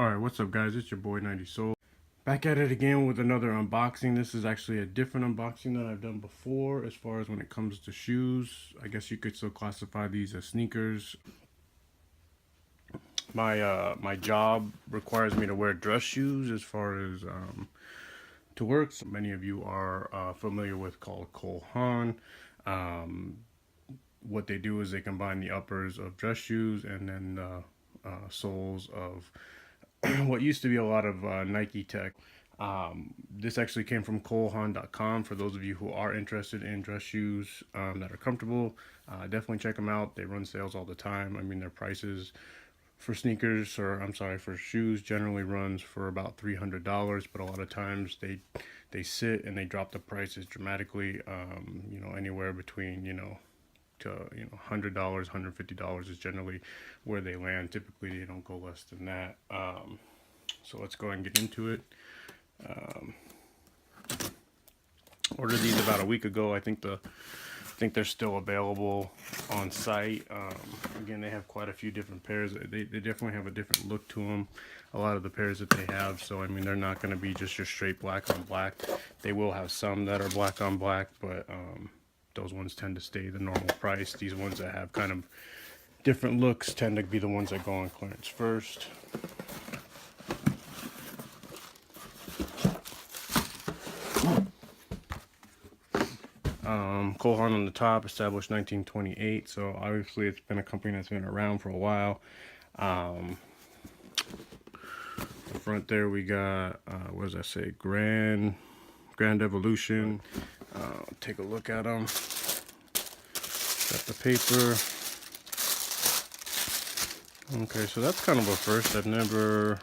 Alright, what's up guys? It's your boy 90 Soul. Back at it again with another unboxing. This is actually a different unboxing that I've done before as far as when it comes to shoes. I guess you could still classify these as sneakers. My job requires me to wear dress shoes as far as to work. So many of you are familiar with called Haan. What they do is they combine the uppers of dress shoes and then soles of what used to be a lot of Nike tech. This actually came from colehaan.com. For those of you who are interested in dress shoes that are comfortable, definitely check them out. They run sales all the time. I mean, their prices for sneakers, or I'm sorry, for shoes generally runs for about $300, but a lot of times they sit and they drop the prices dramatically. You know, anywhere between to $100, $150 is generally where they land. Typically they don't go less than that. So let's go ahead and get into it. Ordered these about a week ago. I think they're still available on site. Again, they have quite a few different pairs. They definitely have a different look to them, a lot of the pairs that they have. So I mean, they're not going to be just your straight black on black. They will have some that are black on black, but those ones tend to stay the normal price. These ones that have kind of different looks tend to be the ones that go on clearance first. Cole Haan on the top, established 1928, so obviously it's been a company that's been around for a while. The front there we got, what does that say, Grandevolution. Take a look at them. Got the paper. Okay, so that's kind of a first. I've never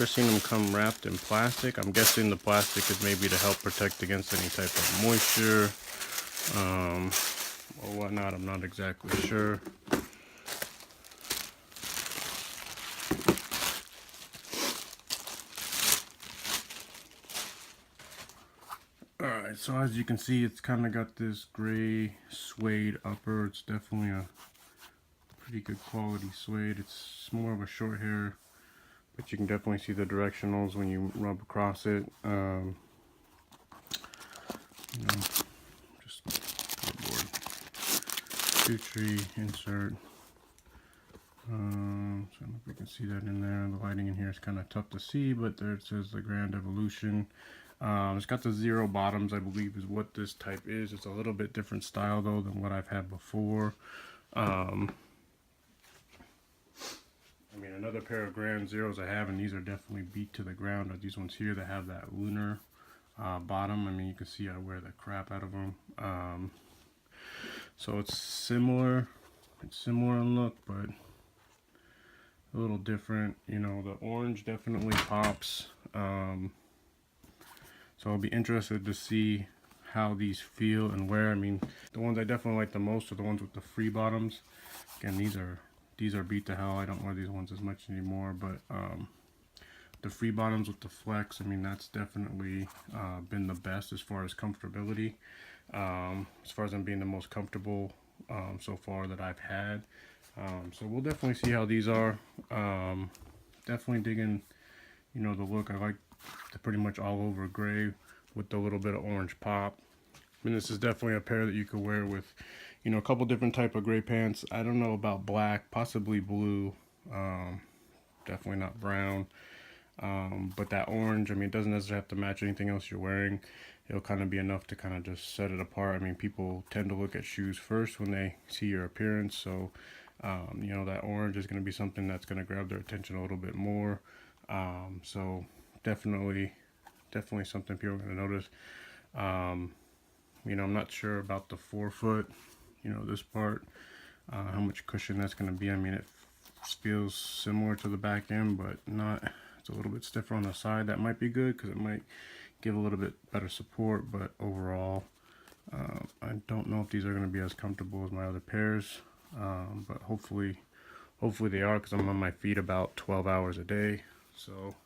seen them come wrapped in plastic. I'm guessing the plastic is maybe to help protect against any type of moisture or whatnot. I'm not exactly sure. Alright, so as you can see, it's kind of got this gray suede upper. It's definitely a pretty good quality suede. It's more of a short hair, but you can definitely see the directionals when you rub across it. You know, just cardboard, shoe tree insert. So I don't know if you can see that in there. The lighting in here is kind of tough to see, but there it says the Grandevolution. It's got the zero bottoms, I believe is what this type is. It's a little bit different style though than what I've had before. I mean, another pair of Grand Zeros I have, and these are definitely beat to the ground, are these ones here that have that lunar bottom. I mean, you can see I wear the crap out of them. So it's similar in look, but a little different. You know, the orange definitely pops. So I'll be interested to see how these feel and wear. I mean, the ones I definitely like the most are the ones with the free bottoms. Again, these are beat to hell. I don't wear these ones as much anymore, but the free bottoms with the flex, I mean, that's definitely been the best as far as comfortability. As far as them being the most comfortable so far that I've had. So we'll definitely see how these are. Definitely digging, you know, the look. I like the pretty much all over gray with the little bit of orange pop. I mean, this is definitely a pair that you could wear with, you know, a couple different type of gray pants. I don't know about black, possibly blue, definitely not brown. But that orange, I mean, it doesn't necessarily have to match anything else you're wearing. It'll kind of be enough to kind of just set it apart. I mean, people tend to look at shoes first when they see your appearance, so you know, that orange is going to be something that's going to grab their attention a little bit more. So definitely something people are going to notice. You know, I'm not sure about the forefoot, you know, this part, how much cushion that's going to be. I mean, it feels similar to the back end, but not. It's a little bit stiffer on the side. That might be good because it might give a little bit better support, but overall, I don't know if these are going to be as comfortable as my other pairs, but hopefully they are, because I'm on my feet about 12 hours a day. So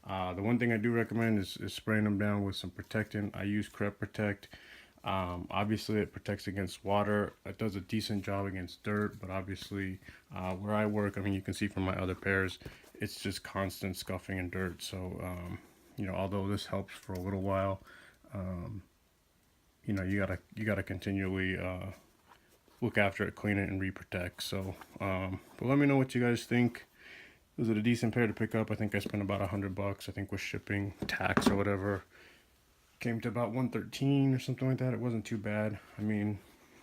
the one thing I do recommend is spraying them down with some protectant. I use Crep Protect. Obviously it protects against water. It does a decent job against dirt, but obviously where I work, I mean, you can see from my other pairs, it's just constant scuffing and dirt. So you know, although this helps for a little while, you know, you gotta continually look after it, clean it, and reprotect. So but let me know what you guys think. Was it a decent pair to pick up? I think I spent about $100, I think, with shipping, tax, or whatever. Came to about 113 or something like that. It wasn't too bad. I mean,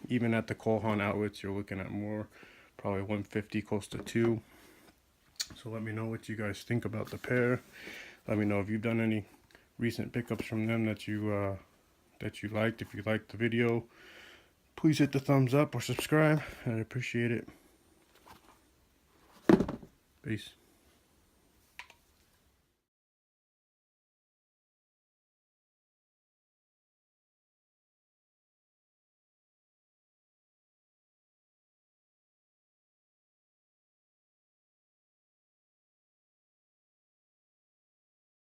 even at the Haan outlets, you're looking at more, probably 150, close to 2. So let me know what you guys think about the pair. Let me know if you've done any recent pickups from them that you liked. If you liked the video, please hit the thumbs up or subscribe. I'd appreciate it. Peace.